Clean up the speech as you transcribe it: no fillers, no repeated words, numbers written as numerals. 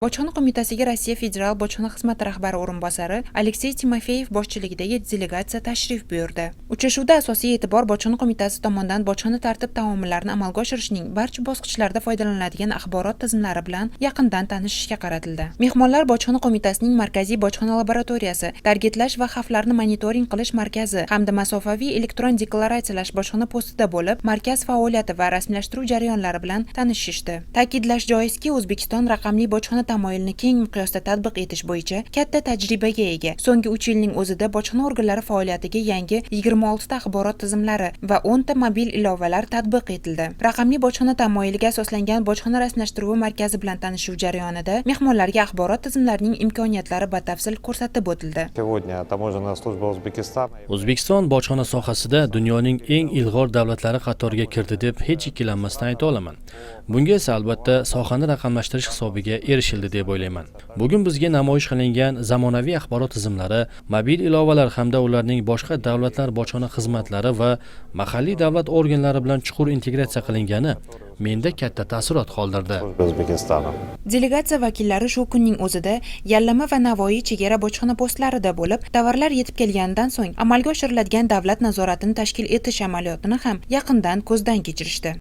Bojxona qo'mitasiga Rossiya Federal bojxona xizmati rahbari o'rinbosari Aleksey Timofeyev boshchiligidagi delegatsiya tashrif buyurdi. Uchrashuvda asosiy e'tibor bojxona qo'mitasi tomonidan bojxona tartib-taomillarini amalga oshirishning barcha bosqichlarida foydalaniladigan axborot tizimlari bilan yaqindan tanishishga qaratildi. Mehmonlar bojxona qo'mitasining markaziy bojxona laboratoriyasi, targetlash va xavflarni monitoring qilish markazi hamda masofaviy elektron deklaratsiyalash bojxona postida bo'lib, markaz faoliyati va rasmiylashtirish jarayonlari bilan tanishishdi. Ta'kidlash joizki, O'zbekiston raqamli bojxona tamoyilni keng miqyosda tatbiq etish bo'yicha katta tajribaga ega. So'nggi 3 yilning o'zida bojxona organlari faoliyatiga yangi 26 ta axborot tizimlari va 10 ta mobil ilovalar tatbiq etildi. Raqamli bojxona tamoyiliga asoslangan bojxona rasmiylashtirish markazi bilan tanishuv jarayonida mehmonlarga axborot tizimlarining imkoniyatlari batafsil ko'rsatib o'tildi. O'zbekiston bojxona sohasida dunyoning eng ilg'or davlatlari qatoriga kirdi deb hech ikkilanmasdan ayta olaman. Bunga esa albatta sohani raqamlashtirish hisobiga erishildi deb o'ylayman. Bugun bizga namoyish qilingan zamonaviy axborot tizimlari, mobil ilovalar hamda ularning boshqa davlatlar bojxona xizmatlari va mahalliy davlat organlari bilan chuqur integratsiya qilingani menda katta taassurot qoldirdi. Delegatsiya vakillari shu kunning o'zida Yallama va Navoiy chegara bojxona postlarida bo'lib, tovarlar yetib kelganidan so'ng amalga oshiriladigan davlat nazoratini tashkil etish amaliyotini ham yaqindan ko'zdan kechirishdi.